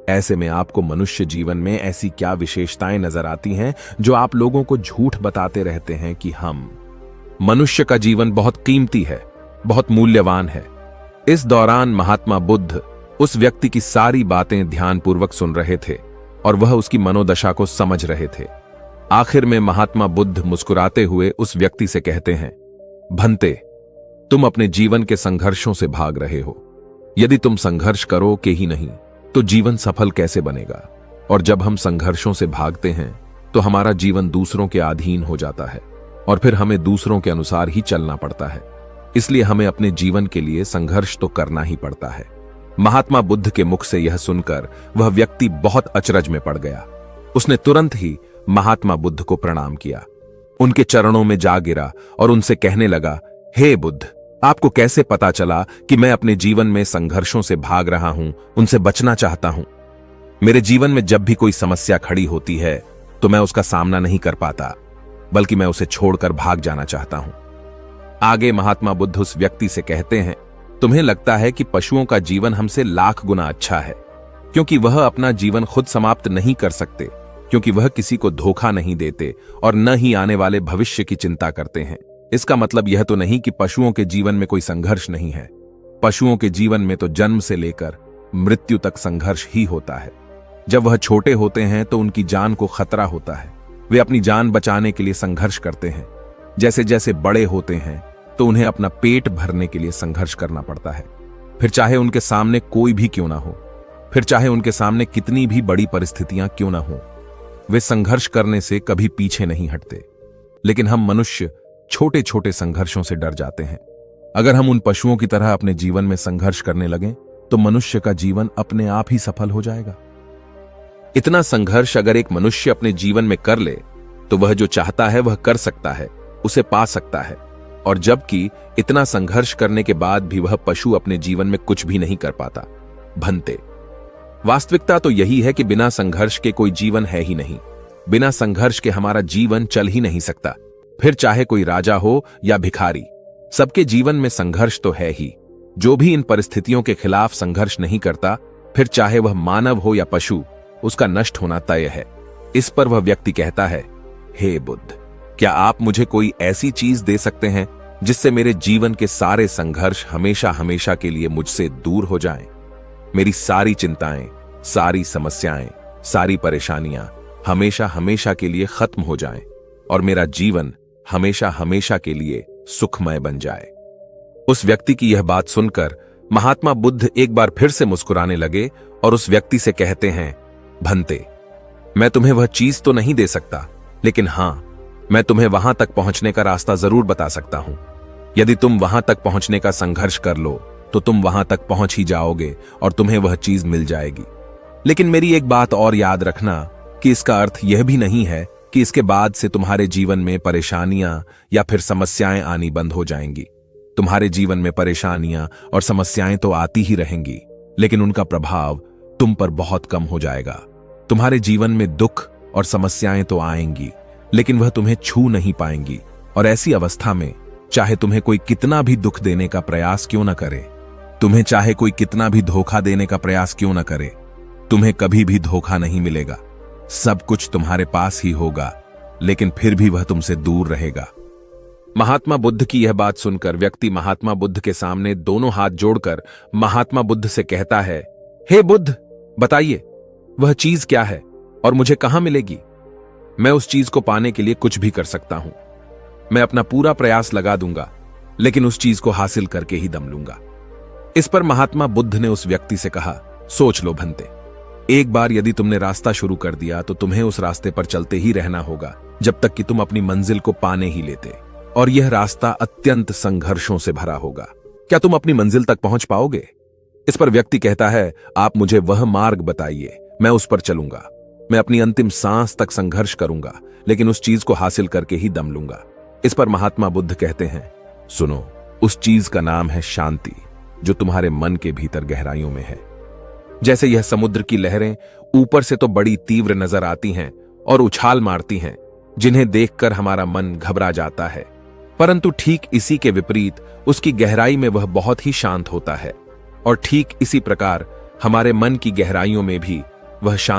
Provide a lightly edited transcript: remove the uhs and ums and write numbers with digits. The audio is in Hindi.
ऐसे में आपको मनुष्य जीवन में ऐसी क्या विशेषताएं नजर आती हैं जो आप लोगों को झूठ बताते रहते हैं कि हम। मनुष्य का जीवन बहुत कीमती है, बहुत मूल्यवान है। इस दौरान महात्मा बुद्ध उस व्यक्ति की सारी बातें ध्यानपूर्वक सुन रहे थे और वह उसकी मनोदशा को समझ रहे थे। आखिर में महात्मा बुद्ध मुस्कुराते हुए उस व्यक्ति से कहते हैं, भंते, तुम अपने जीवन के संघर्षों से भाग रहे हो। यदि तुम संघर्ष करो के ही नहीं तो जीवन सफल कैसे बनेगा? और जब हम संघर्षों से भागते हैं तो हमारा जीवन दूसरों के अधीन हो जाता है और फिर हमें दूसरों के अनुसार ही चलना पड़ता है। इसलिए हमें अपने जीवन के लिए संघर्ष तो करना ही पड़ता है। महात्मा बुद्ध के मुख से यह सुनकर वह व्यक्ति बहुत अचरज में पड़ गया। उसने तुरंत ही महात्मा बुद्ध को प्रणाम किया, उनके चरणों में जा गिरा और उनसे कहने लगा, हे बुद्ध, आपको कैसे पता चला कि मैं अपने जीवन में संघर्षों से भाग रहा हूं, उनसे बचना चाहता हूं? मेरे जीवन में जब भी कोई समस्या खड़ी होती है तो मैं उसका सामना नहीं कर पाता, बल्कि मैं उसे छोड़कर भाग जाना चाहता हूं। आगे महात्मा बुद्ध उस व्यक्ति से कहते हैं, तुम्हें लगता है कि पशुओं का जीवन हमसे लाख गुना अच्छा है, क्योंकि वह अपना जीवन खुद समाप्त नहीं कर सकते, क्योंकि वह किसी को धोखा नहीं देते और न ही आने वाले भविष्य की चिंता करते हैं। इसका मतलब यह तो नहीं कि पशुओं के जीवन में कोई संघर्ष नहीं है। पशुओं के जीवन में तो जन्म से लेकर मृत्यु तक संघर्ष ही होता है। जब वह छोटे होते हैं तो उनकी जान को खतरा होता है, वे अपनी जान बचाने के लिए संघर्ष करते हैं। जैसे जैसे बड़े होते हैं तो उन्हें अपना पेट भरने के लिए संघर्ष करना पड़ता है, फिर चाहे उनके सामने कोई भी क्यों ना हो, फिर चाहे उनके सामने कितनी भी बड़ी परिस्थितियां क्यों ना हो, वे संघर्ष करने से कभी पीछे नहीं हटते। लेकिन हम मनुष्य छोटे छोटे संघर्षों से डर जाते हैं। अगर हम उन पशुओं की तरह अपने जीवन में संघर्ष करने लगें तो मनुष्य का जीवन अपने आप ही सफल हो जाएगा। इतना संघर्ष अगर एक मनुष्य अपने जीवन में कर ले तो वह जो चाहता है वह कर सकता है, उसे पा सकता है। और जबकि इतना संघर्ष करने के बाद भी वह पशु अपने जीवन में कुछ भी नहीं कर पाता। भंते, वास्तविकता तो यही है कि बिना संघर्ष के कोई जीवन है ही नहीं। बिना संघर्ष के हमारा जीवन चल ही नहीं सकता। फिर चाहे कोई राजा हो या भिखारी, सबके जीवन में संघर्ष तो है ही। जो भी इन परिस्थितियों के खिलाफ संघर्ष नहीं करता, फिर चाहे वह मानव हो या पशु, उसका नष्ट होना तय है। इस पर वह व्यक्ति कहता है, हे बुद्ध, क्या आप मुझे कोई ऐसी चीज दे सकते हैं जिससे मेरे जीवन के सारे संघर्ष हमेशा हमेशा के लिए मुझसे दूर हो जाएं? मेरी सारी चिंताएं, सारी समस्याएं, सारी परेशानियां हमेशा हमेशा के लिए खत्म हो जाएं और मेरा जीवन हमेशा हमेशा के लिए सुखमय बन जाए। उस व्यक्ति की यह बात सुनकर महात्मा बुद्ध एक बार फिर से मुस्कुराने लगे और उस व्यक्ति से कहते हैं, भंते, मैं तुम्हें वह चीज तो नहीं दे सकता, लेकिन हां, मैं तुम्हें वहां तक पहुंचने का रास्ता जरूर बता सकता हूं। यदि तुम वहां तक पहुंचने का संघर्ष कर लो तो तुम वहां तक पहुंच ही जाओगे और तुम्हें वह चीज मिल जाएगी। लेकिन मेरी एक बात और याद रखना कि इसका अर्थ यह भी नहीं है कि इसके बाद से तुम्हारे जीवन में परेशानियां या फिर समस्याएं आनी बंद हो जाएंगी। तुम्हारे जीवन में परेशानियां और समस्याएं तो आती ही रहेंगी, लेकिन उनका प्रभाव तुम पर बहुत कम हो जाएगा। तुम्हारे जीवन में दुख और समस्याएं तो आएंगी, लेकिन वह तुम्हें छू नहीं पाएंगी। और ऐसी अवस्था में चाहे तुम्हें कोई कितना भी दुख देने का प्रयास क्यों न करे, तुम्हें चाहे कोई कितना भी धोखा देने का प्रयास क्यों न करे, तुम्हें कभी भी धोखा नहीं मिलेगा। सब कुछ तुम्हारे पास ही होगा, लेकिन फिर भी वह तुमसे दूर रहेगा। महात्मा बुद्ध की यह बात सुनकर व्यक्ति महात्मा बुद्ध के सामने दोनों हाथ जोड़कर महात्मा बुद्ध से कहता है, हे बुद्ध, बताइए वह चीज क्या है और मुझे कहां मिलेगी? मैं उस चीज को पाने के लिए कुछ भी कर सकता हूं। मैं अपना पूरा प्रयास लगा दूंगा, लेकिन उस चीज को हासिल करके ही दम लूंगा। इस पर महात्मा बुद्ध ने उस व्यक्ति से कहा, सोच लो भंते, एक बार यदि तुमने रास्ता शुरू कर दिया तो तुम्हें उस रास्ते पर चलते ही रहना होगा जब तक कि तुम अपनी मंजिल को पाने ही लेते, और यह रास्ता अत्यंत संघर्षों से भरा होगा। क्या तुम अपनी मंजिल तक पहुंच पाओगे? इस पर व्यक्ति कहता है, आप मुझे वह मार्ग बताइए, मैं उस पर चलूंगा। मैं अपनी अंतिम सांस तक संघर्ष करूंगा, लेकिन उस चीज को हासिल करके ही दम लूंगा। इस पर महात्मा बुद्ध कहते हैं, सुनो, उस चीज का नाम है शांति, जो तुम्हारे मन के भीतर गहराइयों में है। जैसे यह समुद्र की लहरें ऊपर से तो बड़ी तीव्र नजर आती हैं और उछाल मारती हैं, जिन्हें देखकर हमारा मन घबरा जाता है, परंतु ठीक इसी के विपरीत उसकी गहराई में वह बहुत ही शांत होता है। और ठीक इसी प्रकार हमारे मन की गहराइयों में भी वह शांत